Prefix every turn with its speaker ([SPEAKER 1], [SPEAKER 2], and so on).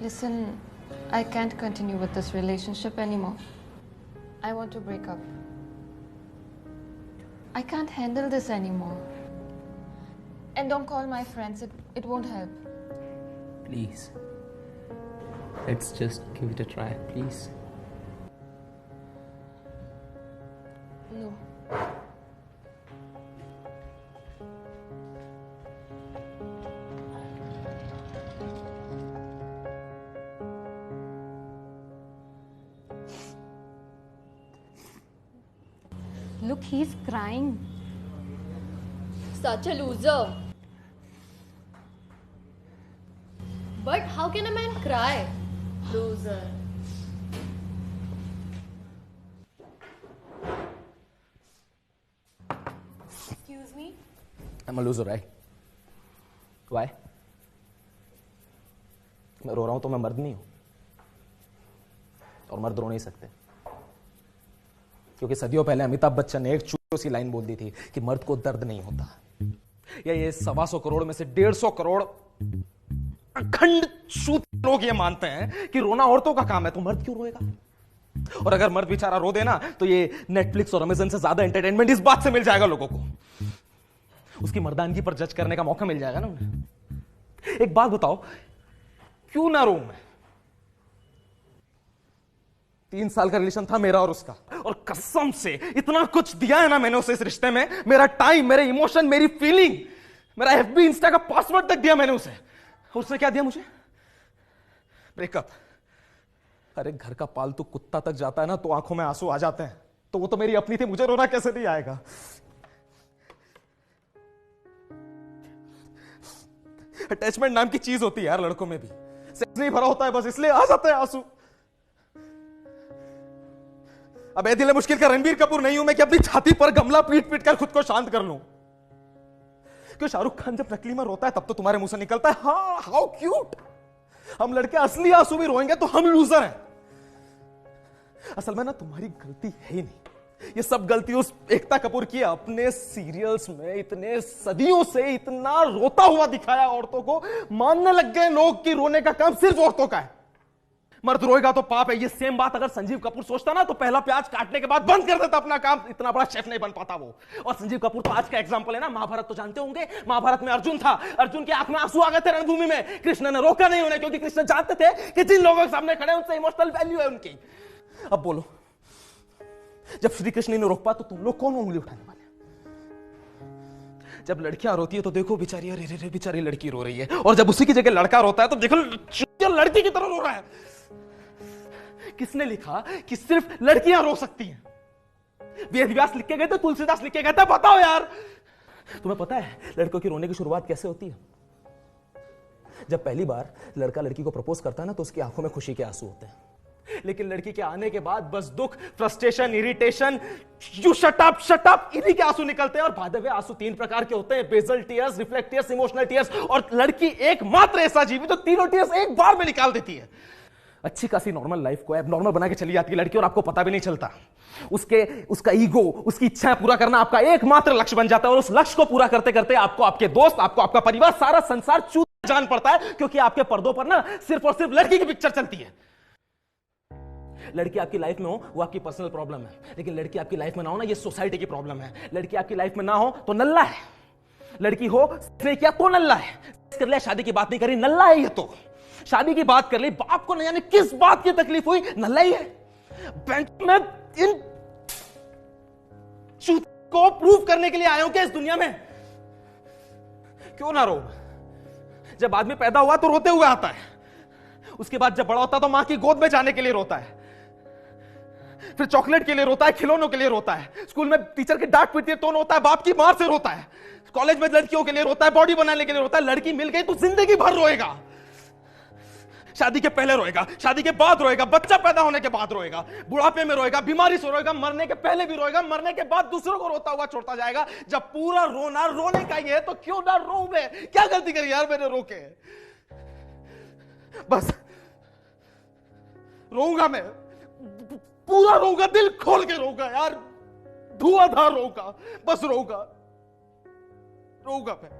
[SPEAKER 1] Listen, I can't continue with this relationship anymore. I want to break up. I can't handle this anymore. And don't call my friends, it won't help.
[SPEAKER 2] Please. Let's just give it a try, please.
[SPEAKER 1] No.
[SPEAKER 3] Look, he's crying.
[SPEAKER 4] Such a loser. But how can a man cry? Loser. Excuse me?
[SPEAKER 5] I'm a loser, right? Why? मैं रो रहा हूं तो मैं मर्द नहीं हूं, और मर्द रो नहीं सकते, क्योंकि सदियों पहले अमिताभ बच्चन ने एक छोटी सी लाइन बोल दी थी कि मर्द को दर्द नहीं होता। या ये 125 करोड़ में से 150 करोड़ अखंड शुद्ध लोग ये मानते हैं कि रोना औरतों का काम है, तो मर्द क्यों रोएगा? और अगर मर्द बेचारा रो देना तो ये नेटफ्लिक्स और अमेजन से ज्यादा एंटरटेनमेंट इस बात से मिल जाएगा लोगों को, उसकी मर्दानगी पर जज करने का मौका मिल जाएगा ना उन्हें। एक बात बताओ, क्यों ना रो मैं? 3 साल का रिलेशन था मेरा और उसका, और कसम से इतना कुछ दिया है ना मैंने उसे इस रिश्ते में, मेरा टाइम, मेरे इमोशन, मेरी फीलिंग, मेरा एफबी इंस्टा का पासवर्ड तक दिया मैंने उसे। उसने क्या दिया मुझे? ब्रेकअप। अरे घर का पालतू कुत्ता तक जाता है ना तो आंखों में आंसू आ जाते हैं, तो वो तो मेरी अपनी थी, मुझे रोना कैसे नहीं आएगा? अटैचमेंट नाम की चीज होती है यार लड़कों में भी, सेक्स नहीं भरा होता है बस इसलिए आ जाते हैं आंसू। अब ए दिल मुश्किल का रणबीर कपूर नहीं हूं मैं कि अपनी छाती पर गमला पीट पीट कर खुद को शांत कर लूं। क्यों शाहरुख खान जब नकली में रोता है तब तो तुम्हारे मुंह से निकलता है हाँ हाउ क्यूट। हम लड़के असली आंसू भी रोएंगे तो हम लूजर हैं। असल में ना तुम्हारी गलती है ही नहीं, ये सब गलती उस एकता कपूर की है। अपने सीरियल्स में इतने सदियों से इतना रोता हुआ दिखाया औरतों को, मानने लग गए लोग कि रोने का काम सिर्फ औरतों का है, मर्द रोएगा तो पाप है। ये सेम बात अगर संजीव कपूर सोचता ना तो पहला प्याज काटने के बाद बंद कर देता अपना काम, इतना बड़ा शेफ नहीं बन पाता वो। और संजीव कपूर तो आज का एग्जांपल है ना, महाभारत तो जानते होंगे, महाभारत में अर्जुन था, अर्जुन की आंख में आंसू आ गए थे रणभूमि में, कृष्ण ने रोका नहीं उन्हें, क्योंकि कृष्ण जानते थे कि जिन लोगों के सामने खड़े उनसे इमोशनल वैल्यू है उनकी। अब बोलो, जब श्री कृष्ण ने रोक पा तो तुम लोग कौन उंगली उठाने वाले? जब लड़कियां रोती है तो देखो बेचारी, अरे रे बेचारी लड़की रो रही है, और जब उसी की जगह लड़का रोता है तो देखो लड़की की तरह रो रहा है। किसने लिखा कि सिर्फ लड़कियां रो सकती हैं? वेद व्यास लिख के गए थे, तुलसीदास लिख के गए थे? बताओ यार, तुम्हें पता है लड़कों की रोने की शुरुआत कैसे होती है? जब पहली बार लड़का लड़की को प्रपोज करता है ना तो उसकी आंखों में खुशी के आंसू होते हैं, लेकिन लड़की के आने के बाद बस दुख, frustration, irritation, you shut up इन्हीं के आंसू निकलते हैं। और भादे हुए आंसू 3 प्रकार के होते हैं, basal tears, reflex tears, emotional tears. और लड़की एकमात्र ऐसा जीव जो तीनों टीयर्स एक बार में निकाल देती है। अच्छी खासी नॉर्मल लाइफ को एबनॉर्मल बना के चली जाती है लड़की, और आपको पता भी नहीं चलता। उसका ईगो, उसकी इच्छाएं पूरा करना आपका एकमात्र लक्ष्य बन जाता है, और उस लक्ष्य को पूरा करते करते आपको आपके दोस्त, आपको आपका परिवार, सारा संसार चूत जान पड़ता है, क्योंकि आपके पर्दों पर ना सिर्फ और सिर्फ लड़की की पिक्चर चलती है। लड़की आपकी लाइफ में हो वो आपकी पर्सनल प्रॉब्लम है, लेकिन लड़की आपकी लाइफ में ना हो ना ये सोसाइटी की प्रॉब्लम है। लड़की आपकी लाइफ में ना हो तो नल्ला है, लड़की हो इसने किया तो नल्ला है। कर लिया, शादी की बात नहीं करी, नल्ला है ये तो। शादी की बात कर ली, बाप को नहीं जाने किस बात की तकलीफ हुई, नल्ला ही है। बैंक में इन चूत को प्रूव करने के लिए आया हूं क्या इस दुनिया में? क्यों ना रो? जब आदमी पैदा हुआ तो रोते हुए आता है, उसके बाद जब बड़ा होता है तो मां की गोद में जाने के लिए रोता है, फिर चॉकलेट के लिए रोता है, खिलौनों के लिए रोता है, स्कूल में टीचर की डांट पीटती है तो रोता है, बाप की मार से रोता है, कॉलेज में लड़कियों के लिए रोता है, बॉडी बनाने के लिए रोता है। लड़की मिल गई तो जिंदगी भर रोएगा। शादी के पहले रोएगा, शादी के बाद रोएगा, बच्चा पैदा होने के बाद रोएगा, बुढ़ापे में रोएगा, बीमारी से रोएगा, मरने के पहले भी रोएगा, मरने के बाद दूसरों को रोता हुआ छोड़ता जाएगा। जब पूरा रोना रोने का ही है तो क्यों ना रो मैं? क्या गलती करी यार मैंने रो के? बस रोऊंगा मैं, पूरा रोऊंगा, दिल खोल के रोऊंगा यार, धुआंधार रोऊंगा, बस रोऊंगा मैं।